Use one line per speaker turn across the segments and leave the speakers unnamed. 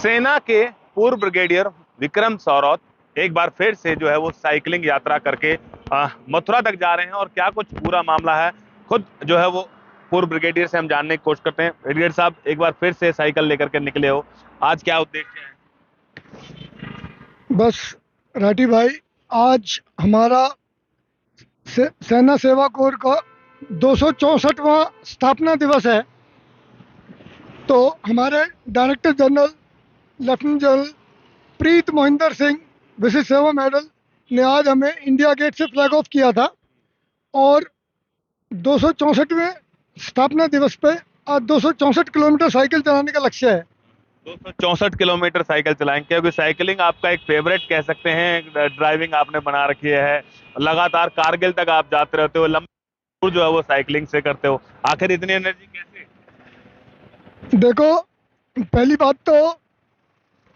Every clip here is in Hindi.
सेना के पूर्व ब्रिगेडियर विक्रम सौरौत एक बार फिर से जो है वो साइकिलिंग यात्रा करके मथुरा तक जा रहे हैं। और क्या कुछ पूरा मामला है, खुद जो है वो पूर्व ब्रिगेडियर से हम जानने की कोशिश करते हैं। ब्रिगेडियर साहब, एक बार फिर से साइकिल लेकर के निकले हो, आज क्या उद्देश्य है?
बस राठी भाई, आज हमारा सेना सेवा कोर का 264वां स्थापना दिवस है। तो हमारे डायरेक्टर जनरल लेफ्टिनेंट जनरल प्रीत मोहिंदर सिंह विशिष्ट सेवा मेडल ने आज हमें इंडिया गेट से फ्लैग ऑफ किया था। और 264वें स्थापना दिवस पे आज 264 किलोमीटर साइकिल चलाने का लक्ष्य है।
264 किलोमीटर साइकिल चलाएंगे, क्योंकि साइकिलिंग आपका एक फेवरेट कह सकते हैं, ड्राइविंग आपने बना रखी है। लगातार कारगिल तक आप जाते रहते हो, लंबी टूर जो है वो साइकिलिंग से करते हो। आखिर इतनी एनर्जी कैसे?
देखो, पहली बात तो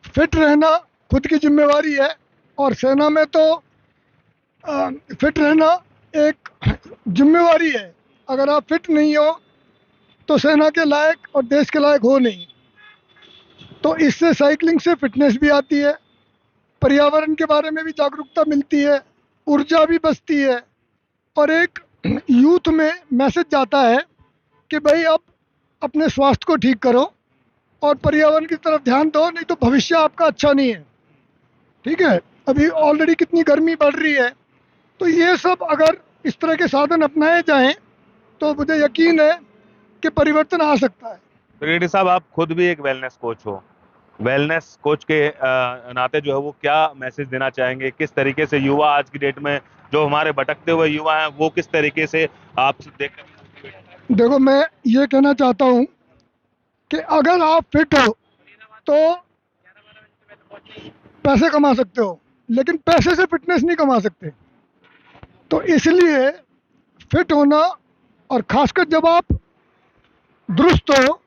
फिट रहना खुद की जिम्मेवारी है। और सेना में तो फिट रहना एक जिम्मेवारी है। अगर आप फिट नहीं हो तो सेना के लायक और देश के लायक हो नहीं। तो इससे साइकिलिंग से फिटनेस भी आती है, पर्यावरण के बारे में भी जागरूकता मिलती है, ऊर्जा भी बचती है, और एक यूथ में मैसेज जाता है कि भाई अब अपने स्वास्थ्य को ठीक करो और पर्यावरण की तरफ ध्यान दो, नहीं तो भविष्य आपका अच्छा नहीं है। ठीक है, अभी ऑलरेडी कितनी गर्मी बढ़ रही है। तो ये सब अगर इस तरह के साधन अपनाए जाएं तो मुझे यकीन है कि परिवर्तन आ सकता है।
ब्रिगेडियर साहब, आप खुद भी एक वेलनेस कोच हो। वेलनेस कोच के नाते जो है वो क्या मैसेज देना चाहेंगे? किस तरीके से युवा आज की डेट में, जो हमारे भटकते हुए युवा हैं, वो किस तरीके से आप देख?
देखो, मैं ये कहना चाहता हूँ कि अगर आप फिट हो तो पैसे कमा सकते हो, लेकिन पैसे से फिटनेस नहीं कमा सकते। तो इसलिए फिट होना, और खासकर जब आप दुरुस्त हो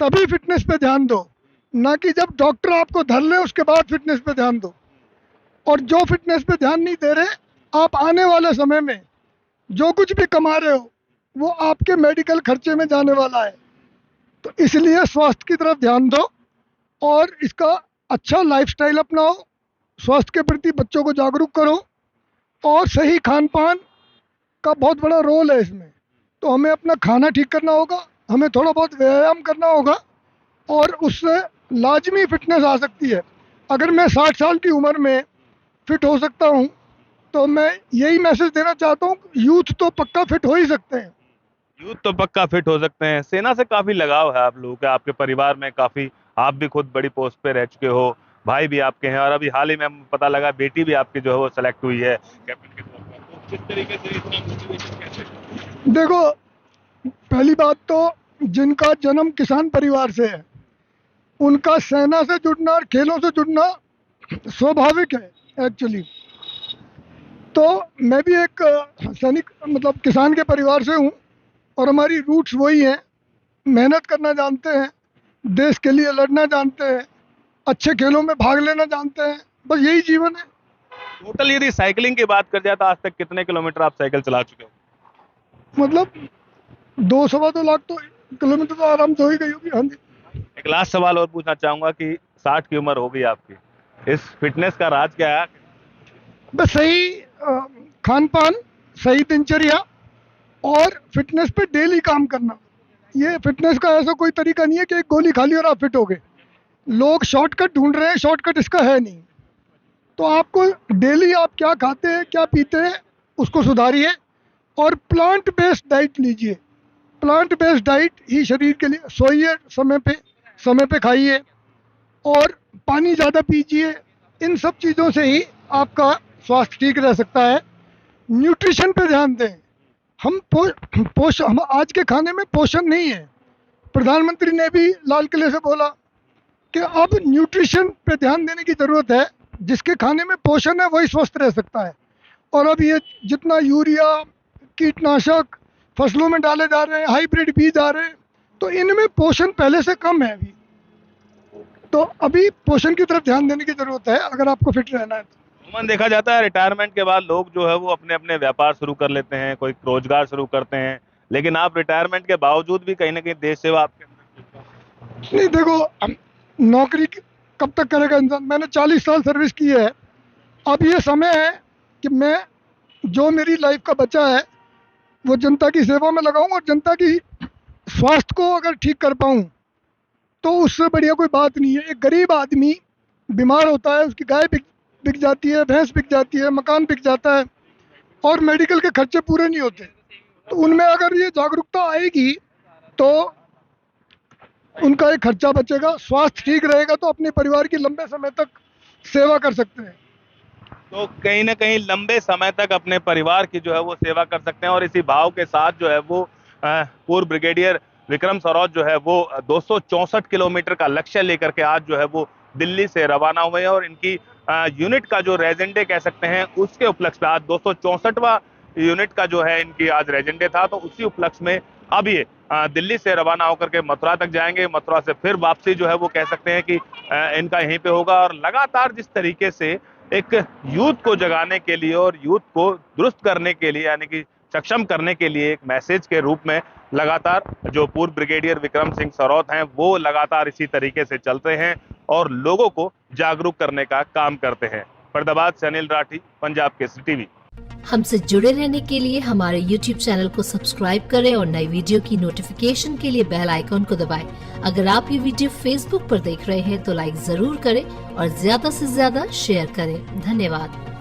तभी फिटनेस पे ध्यान दो, ना कि जब डॉक्टर आपको धर ले उसके बाद फिटनेस पे ध्यान दो। और जो फिटनेस पे ध्यान नहीं दे रहे, आप आने वाले समय में जो कुछ भी कमा रहे हो वो आपके मेडिकल खर्चे में जाने वाला है। तो इसलिए स्वास्थ्य की तरफ ध्यान दो और इसका अच्छा लाइफस्टाइल अपनाओ, स्वास्थ्य के प्रति बच्चों को जागरूक करो। और सही खान पान का बहुत बड़ा रोल है इसमें। तो हमें अपना खाना ठीक करना होगा, हमें थोड़ा बहुत व्यायाम करना होगा, और उससे लाजमी फिटनेस आ सकती है। अगर मैं 60 साल की उम्र में फिट हो सकता हूँ तो मैं यही मैसेज देना चाहता हूँ, यूथ तो पक्का फिट हो ही सकते हैं।
यूथ तो पक्का फिट हो सकते हैं। सेना से काफी लगाव है आप लोगों का, आपके परिवार में काफी, आप भी खुद बड़ी पोस्ट पे रह चुके हो, भाई भी आपके हैं, और अभी हाल ही में पता लगा बेटी भी आपकी जो है वो सेलेक्ट हुई है कैप्टन के तौर पर। तो किस तरीके से इतना मोटिवेशन कैसे?
देखो, पहली बात तो जिनका जन्म किसान परिवार से है उनका सेना से जुड़ना और खेलों से जुड़ना स्वाभाविक है एक्चुअली। तो मैं भी एक सैनिक मतलब किसान के परिवार से हूँ, और हमारी रूट्स वही हैं। मेहनत करना जानते हैं, देश के लिए लड़ना जानते हैं, अच्छे खेलों में भाग लेना जानते हैं, बस यही जीवन है।
टोटल यदि साइकिलिंग की बात कर जाए तो आज तक कितने किलोमीटर आप साइकिल चला चुके हो?
मतलब 2 सवा 2 लाख तो किलोमीटर तो आराम से हो ही गई होगी। हाँ जी।
एक लास्ट सवाल और पूछना चाहूंगा कि 60 की उम्र हो गई आपकी, इस फिटनेस का राज क्या है?
बस सही खान पान, सही दिनचर्या, और फिटनेस पे डेली काम करना। ये फिटनेस का ऐसा कोई तरीका नहीं है कि एक गोली खा ली और आप फिट हो गए। लोग शॉर्टकट ढूंढ रहे हैं, शॉर्टकट इसका है नहीं। तो आपको डेली आप क्या खाते हैं क्या पीते हैं उसको सुधारिए, और प्लांट बेस्ड डाइट लीजिए। प्लांट बेस्ड डाइट ही शरीर के लिए। सोइए समय पे खाइए, और पानी ज़्यादा पीजिए। इन सब चीज़ों से ही आपका स्वास्थ्य ठीक रह सकता है। न्यूट्रिशन पे ध्यान दें। हम आज के खाने में पोषण नहीं है। प्रधानमंत्री ने भी लाल किले से बोला कि अब न्यूट्रिशन पे ध्यान देने की ज़रूरत है। जिसके खाने में पोषण है वही स्वस्थ रह सकता है। और अब ये जितना यूरिया, कीटनाशक फसलों में डाले जा रहे हैं, हाइब्रिड बीज आ रहे हैं, तो इनमें पोषण पहले से कम है अभी। तो अभी पोषण की तरफ ध्यान देने की ज़रूरत है अगर आपको फिट रहना है तो।
अमूमन देखा जाता है रिटायरमेंट के बाद लोग जो है वो अपने अपने व्यापार शुरू कर लेते हैं, कोई रोजगार शुरू करते हैं, लेकिन आप रिटायरमेंट के बावजूद भी कहीं ना कहीं देश सेवा आपके अंदर।
नहीं, देखो, नौकरी कब तक करेगा इंसान। मैंने 40 साल सर्विस की है। अब ये समय है कि मैं जो मेरी लाइफ का बचा है वो जनता की सेवा में लगाऊं, और जनता की स्वास्थ्य को अगर ठीक कर पाऊं तो उससे बढ़िया कोई बात नहीं है। एक गरीब आदमी बीमार होता है, उसकी गाय बिक जाती है, भैंस बिक जाती है, मकान बिक जाता है, और मेडिकल के खर्चे पूरे नहीं होते। तो उनमें अगर ये जागरूकता आएगी तो उनका एक खर्चा बचेगा, स्वास्थ्य ठीक रहेगा, तो अपने परिवार की लंबे समय तक सेवा कर सकते हैं।
तो कहीं ना कहीं लंबे समय तक अपने परिवार की जो है वो सेवा कर सकते हैं। और इसी भाव के साथ जो है वो पूर्व ब्रिगेडियर विक्रम सरोत जो है वो 264 किलोमीटर का लक्ष्य लेकर के आज जो है वो दिल्ली से रवाना हुए हैं। और इनकी यूनिट का जो रेजेंडे कह सकते हैं उसके उपलक्ष्य में आज 264वां यूनिट का जो है इनकी आज रेजेंडे था, तो उसी उपलक्ष्य में अब ये दिल्ली से रवाना होकर के मथुरा तक जाएंगे। मथुरा से फिर वापसी जो है वो कह सकते हैं कि इनका यहीं पे होगा। और लगातार जिस तरीके से एक यूथ को जगाने के लिए और यूथ को दुरुस्त करने के लिए, यानी कि सक्षम करने के लिए एक मैसेज के रूप में लगातार जो पूर्व ब्रिगेडियर विक्रम सिंह सरोत हैं वो लगातार इसी तरीके से चलते हैं और लोगों को जागरूक करने का काम करते हैं। फरीदाबाद से अनिल राठी, पंजाब केसरी टीवी।
हमसे जुड़े रहने के लिए हमारे YouTube चैनल को सब्सक्राइब करें और नई वीडियो की नोटिफिकेशन के लिए बेल आइकॉन को दबाएं। अगर आप ये वीडियो Facebook पर देख रहे हैं तो लाइक जरूर करें और ज्यादा से ज्यादा शेयर करें। धन्यवाद।